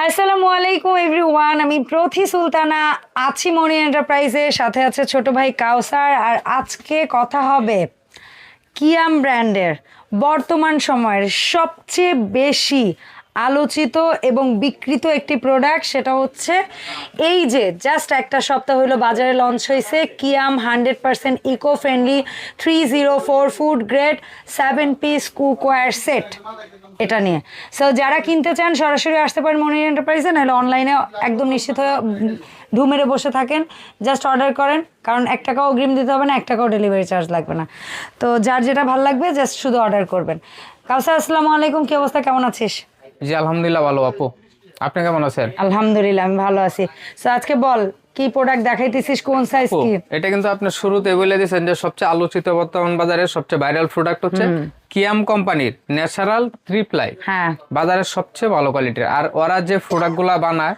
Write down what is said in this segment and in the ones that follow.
আসসালামু আলাইকুম এভরিওয়ান, আমি প্রথি সুলতানা আছি মনি এন্টারপ্রাইজের সাথে আছে ছোট ভাই কাউসার। আর আজকে কথা হবে কিয়াম ব্র্যান্ডের বর্তমান সময়ের সবচেয়ে বেশি আলোচিত এবং বিক্রিত একটি প্রোডাক্ট, সেটা হচ্ছে এই যে জাস্ট একটা সপ্তাহ হলো বাজারে লঞ্চ হয়েছে Kiam 100% eco friendly 304 food grade 7 piece cookware set. এটা নিয়ে সো যারা কিনতে চান সরাসরি আসতে পারেন মনি এন্টারপ্রাইজে, নাহলে অনলাইনে একদম নিশ্চিত হয়ে ঢুমেরে বসে থাকেন, জাস্ট অর্ডার করেন, কারণ 1 টাকাও অগ্রিম দিতে হবে না, 1 টাকাও ডেলিভারি চার্জ লাগবে না। তো যার যেটা ভালো লাগবে জাস্ট শুধু অর্ডার করবেন। কাউসার আসসালামু আলাইকুম, কি অবস্থা, কেমন আছিস? জি আলহামদুলিল্লাহ ভালো আপু, আপনি কেমন আছেন? আলহামদুলিল্লাহ আমি ভালো আছি। সো আজকে বল কি প্রোডাক্ট দেখাইতেছিস, কোন সাইজ কি? এটা কিন্তু আপনি শুরুতে বলে দিয়েছেন যে সবচেয়ে আলোচিত বর্তমান বাজারের সবচেয়ে ভাইরাল প্রোডাক্ট হচ্ছে কিয়াম কোম্পানির ন্যাচারাল ট্রিপ্লাই। হ্যাঁ, বাজারের সবচেয়ে ভালো কোয়ালিটির, আর ওরা যে প্রোডাক্টগুলো বানায়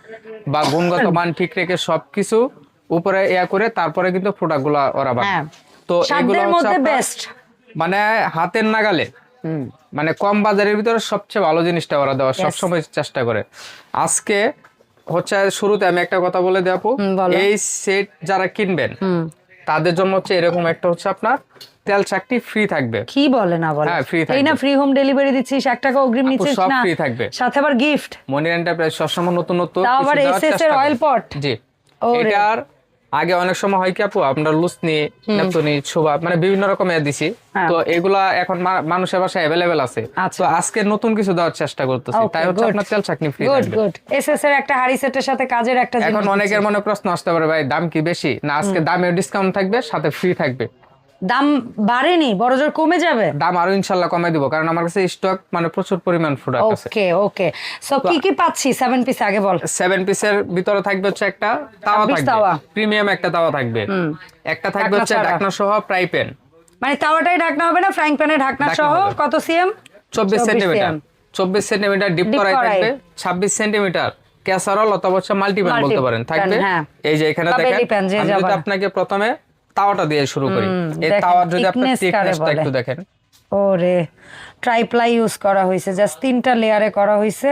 বা গুণগত মান ঠিক রেখে সবকিছু উপরে ইয়া করে তারপরে কিন্তু প্রোডাক্টগুলো ওরা বানায়। তো এগুলো সাধ্যের হচ্ছে মধ্যে আপনার বেস্ট, মানে হাতের নাগালে, মানে কম বাজারের ভিতরে সবচেয়ে ভালো জিনিসটা ওরা দেওয়ার সবসময় চেষ্টা করে। আজকে হচ্ছে শুরুতে আমি একটা কথা বলে দেবো, এই সেট যারা কিনবেন তাদের জন্য হচ্ছে এরকম একটা হচ্ছে আপনার তেল চাকতি ফ্রি থাকবে। কি বলে না বলে? হ্যাঁ, ফ্রি থাকবে। এই না ফ্রি হোম ডেলিভারি দিচ্ছিস, 1 টাকা অগ্রিম নিচ্ছিস সব না, ফ্রি থাকবে, সাথে আবার গিফট। মনি এন্টারপ্রাইজ সবসময় নতুন নতুন তাও আবার কিছু দেওয়ার এসএস চেষ্টা এর করে। অয়েল পট। জি, ওরে। এটার আগে অনেক সময় হয় কি আপু, আমরা লুসনি নেপথনি ছোবা মানে বিভিন্ন রকমের দিছি, তো এগুলা এখন মানুষের বাসায় অ্যাভেলেবেল আছে। তো আজকে নতুন কিছু দেওয়ার চেষ্টা করতেছি, তাই হচ্ছে আপনার তেল চাকনি ফ্রি গুড থাকবে। গুড। এসএস এর একটা হাড়ি সেটের সাথে কাজের একটা জিনিস। এখন অনেকের মনে প্রশ্ন আসতে পারে, ভাই দাম কি বেশি? না, আজকে দামে ডিসকাউন্ট থাকবে, সাথে ফ্রি থাকবে। দাম বাড়েনি, বড়জোর কমে যাবে। দাম আরো ইনশাআল্লাহ কমাই দিব, কারণ আমার কাছে স্টক মানে প্রচুর পরিমাণ প্রোডাক্ট আছে। ওকে ওকে। সো কি কি পাচ্ছি 7 পিস আগে বল। 7 পিসের ভিতরে থাকবে হচ্ছে একটা তাওয়া থাকবে, প্রিমিয়াম একটা তাওয়া থাকবে, একটা থাকবে হচ্ছে ঢাকনা সহ ফ্রাই প্যান। মানে তাওয়াটাই ঢাকনা হবে না, ফ্রাইং প্যানে ঢাকনা সহ। কত সিএম? 24 সেন্টিমিটার। 24 সেন্টিমিটার ডিপ কড়াই থাকবে, 26 সেন্টিমিটার ক্যাসারোল অথবা হচ্ছে মাল্টিপ্যান বলতে পারেন থাকবে। এই যে এখানে দেখেন, আমি যদি আপনাকে প্রথমে তাওয়াটা দিয়ে শুরু করি, এই তাওয়ার যদি আপনি থিকনেসটা একটু দেখেন, ওরে ট্রাইপ্লাই ইউজ করা হয়েছে, জাস্ট 3টা লেয়ারে করা হয়েছে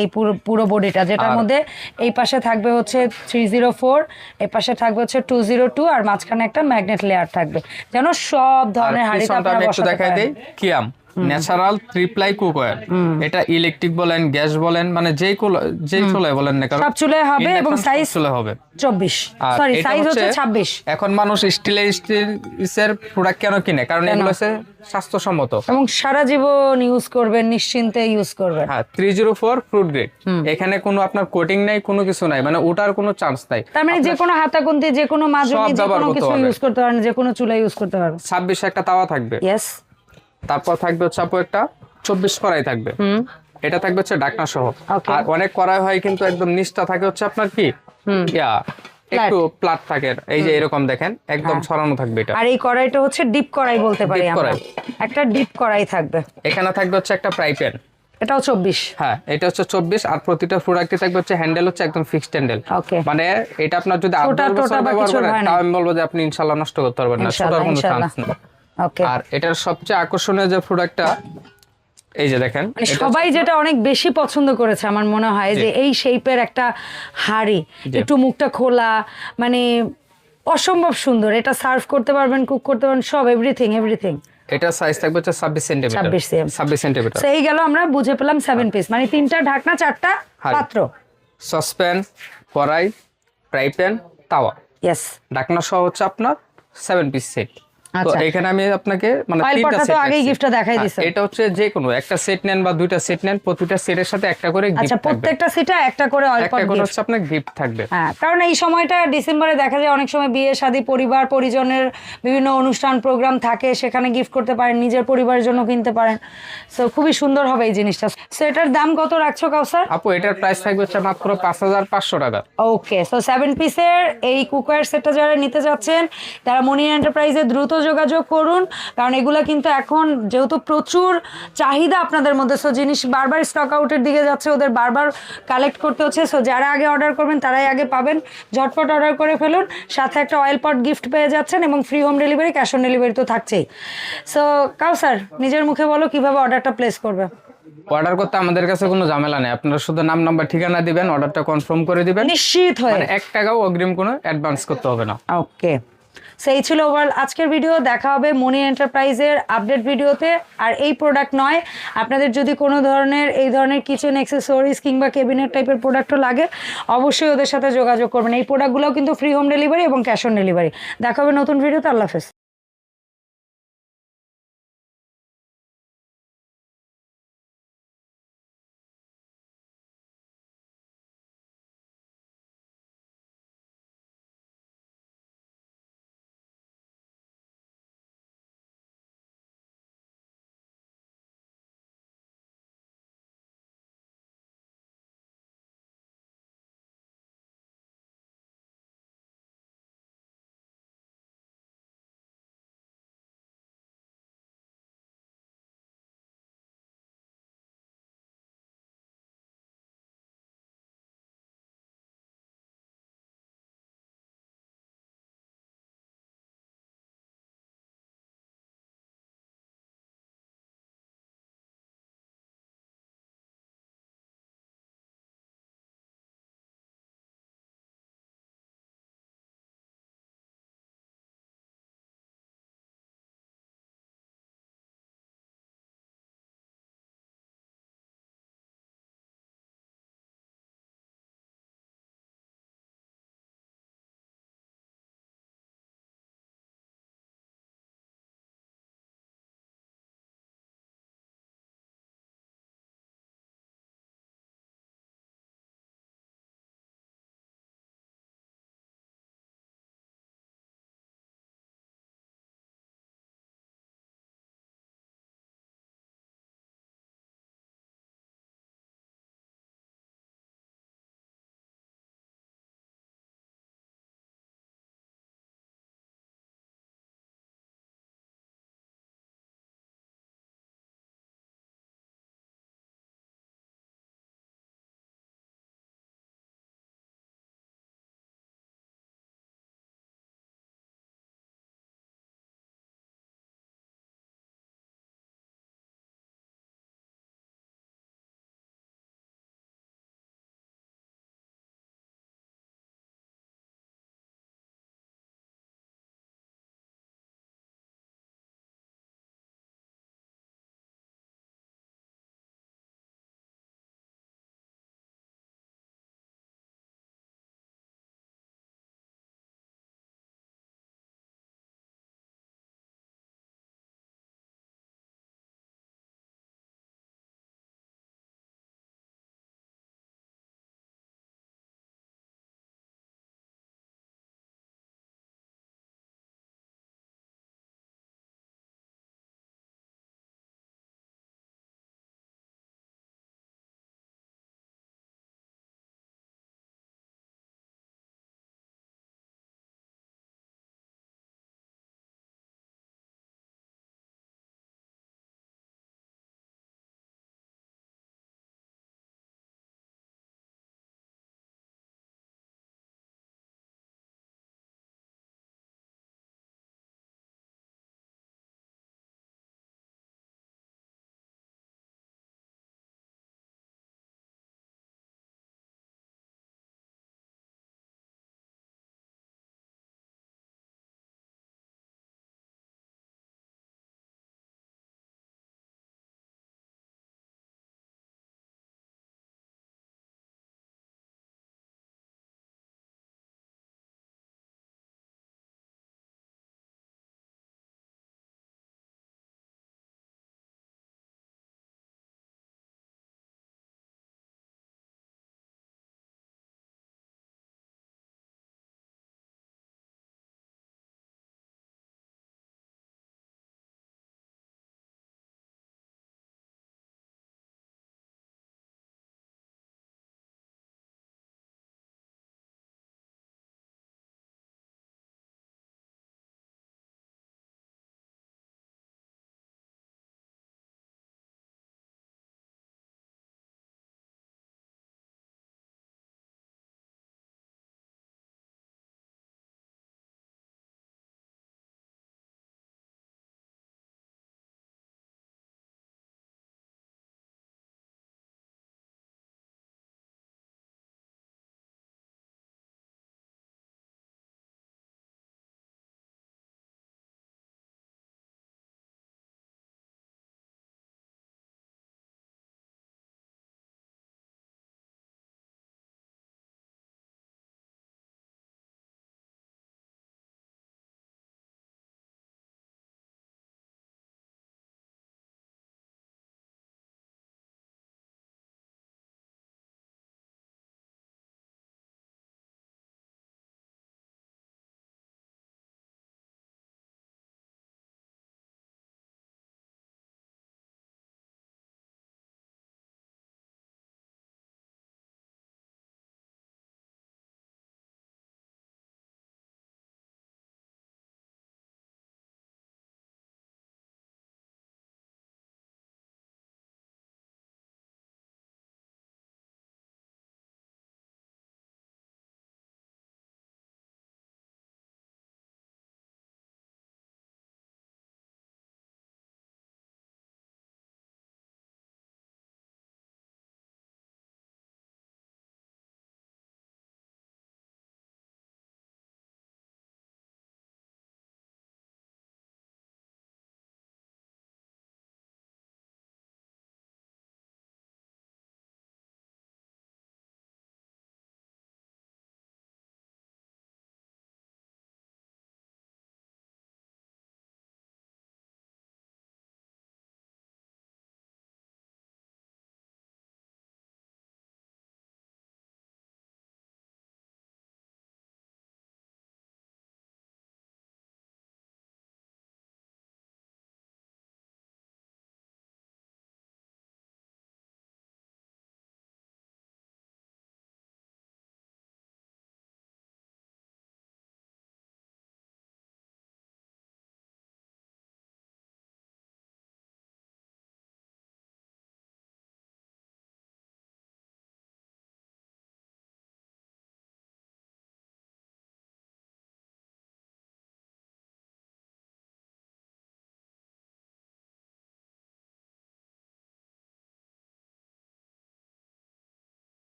এই পুরো বডিটা, যেটার মধ্যে এই পাশে থাকবে হচ্ছে 304, এই পাশে থাকবে হচ্ছে 202, আর মাঝখানে একটা ম্যাগনেট লেয়ার থাকবে, যেন সব ধরনের হাঁড়ি আপনারা একটু দেখাই দেই। কিয়াম ন্যাচারাল ট্রিপ্লাই কুকওয়্যার, এটা ইলেকট্রিক বলেন গ্যাস বলেন মানে যেই চুলায় বলেন না, কারণ সব চুলায় হবে এবং সাইজ চুলায় হবে 24, সরি সাইজ হচ্ছে 26। এখন মানুষ স্টিলের প্রোডাক্ট কেন কিনে? কারণ এগুলো হচ্ছে স্বাস্থ্যসম্মত এবং সারা জীবন ইউজ করবেন, নিশ্চিন্তে ইউজ করবেন। হ্যাঁ, 304 ফ্রুট গ্রেড, এখানে কোনো আপনার কোটিং নাই, কোনো কিছু নাই, মানে ওটার কোনো চান্স নাই। তার মানে যে কোনো হাতাকুন্তি, যে কোনো মাজুনি, যে কোনো কিছু ইউজ করতে পারেন, যে কোনো চুলা ইউজ করতে পারবেন। 26 একটা তাওয়া থাকবে। ইয়েস। তারপর থাকবে হচ্ছে আপু একটা 24 কড়াই থাকবে, এটা থাকবে হচ্ছে ঢাকনা সহ। আর অনেক কড়াই হয় কিন্তু একদম নিচটা থাকে হচ্ছে আপনার কি একটু প্লাট থাকে, এই যে এরকম দেখেন একদম ছড়ানো থাকবে এটা। আর এই কড়াইটা হচ্ছে ডিপ কড়াই বলতে পারি আমরা, একটা ডিপ কড়াই থাকবে। এখানে থাকবে হচ্ছে একটা ফ্রাই প্যান, এটাও 24। হ্যাঁ এটা হচ্ছে 24, আর প্রতিটা প্রোডাক্টে থাকবে হচ্ছে হ্যান্ডেল হচ্ছে একদম ফিক্সড হ্যান্ডেল। মানে এটা আপনার যদি আউটডোর ব্যবহার করেন তাও আমি বলবো যে আপনি ইনশাআল্লাহ নষ্ট করতে পারবেন না, ছোটার কোনো চান্স নেই। ওকে। আর এটার সবচেয়ে আকর্ষণীয় যে প্রোডাক্টটা, এই যে দেখেন, সবাই যেটা অনেক বেশি পছন্দ করেছে আমার মনে হয়, যে এই শেপের একটা হাঁড়ি, একটু মুখটা খোলা, মানে অসম্ভব সুন্দর। এটা সার্ভ করতে পারবেন, কুক করতে পারবেন, সব এভরিথিং। এটা সাইজ থাকবে হচ্ছে 26 সেন্টিমিটার। 26 সেন্টিমিটার। সেই গেল, আমরা বুঝে পেলাম 7 পিস, মানে 3টা ঢাকনা, 4টা পাত্র, সসপ্যান, কড়াই, ফ্রাই প্যান, তাওয়া। ইয়েস। ঢাকনা সহ হচ্ছে আপনার 7 পিস সেট। তো এখানে আমি আপনাকে মানে তিনটা সেট আগেই গিফটটা দেখাই দিছি। এটা হচ্ছে যে কোনো একটা সেট নেন বা দুইটা সেট নেন, প্রতিটা সেটের সাথে একটা করে গিফট থাকবে। আচ্ছা, প্রত্যেকটা সেটে একটা করে অয়েল পট গিফট হচ্ছে আপনার গিফট থাকবে। হ্যাঁ, কারণ এই সময়টা ডিসেম্বরে দেখা যায় অনেক সময় বিয়ে শাদী, পরিবার পরিজনের বিভিন্ন অনুষ্ঠান প্রোগ্রাম থাকে, সেখানে গিফট করতে পারেন, নিজের পরিবারের জন্য কিনতে পারেন। সো খুবই সুন্দর হবে এই জিনিসটা। সো এটার দাম কত রাখছো কাউসার? আপু এটার প্রাইস থাকবে হচ্ছে মাত্র 5500 টাকা। ওকে। সো 7 পিসের এই কুকওয়্যার সেটটা যারা নিতে যাচ্ছেন তারা মনি এন্টারপ্রাইজে দ্রুত যোগাযোগ করুন, কারণ এগুলা কিন্তু এখন যেহেতু প্রচুর চাহিদা আপনাদের মধ্যে, সো জিনিস বারবার স্টক আউটের দিকে যাচ্ছে, ওদের বারবার কালেক্ট করতে হচ্ছে। সো যারা আগে অর্ডার করবেন তারাই আগে পাবেন, ঝটপট অর্ডার করে ফেলুন, সাথে একটা অয়েল পট গিফট পেয়ে যাচ্ছেন এবং free home delivery, cash on delivery তো থাকছেই। সো কাউসার নিজের মুখে বলো কিভাবে অর্ডারটা প্লেস করবে। অর্ডার করতে আমাদের কাছে কোনো ঝামেলা নেই, আপনারা শুধু নাম নাম্বার ঠিকানা দিবেন, অর্ডারটা কনফার্ম করে দিবেন, নিশ্চিত হয়ে। মানে 1 টাকাও অগ্রিম কোনো অ্যাডভান্স করতে হবে না। ওকে, সেই ছিল ওভারঅল আজকের ভিডিও। দেখা হবে মনি এন্টারপ্রাইজের আপডেট ভিডিওতে। আর এই প্রোডাক্ট নয়, আপনাদের যদি কোনো ধরনের এই ধরনের কিচেন অ্যাক্সেসরিজ কিংবা ক্যাবিনেট টাইপের প্রোডাক্টও লাগে, অবশ্যই ওদের সাথে যোগাযোগ করবেন। এই প্রোডাক্টগুলোও কিন্তু ফ্রি হোম ডেলিভারি এবং ক্যাশ অন ডেলিভারি। দেখা হবে নতুন ভিডিওতে। আল্লাহ হাফেজ।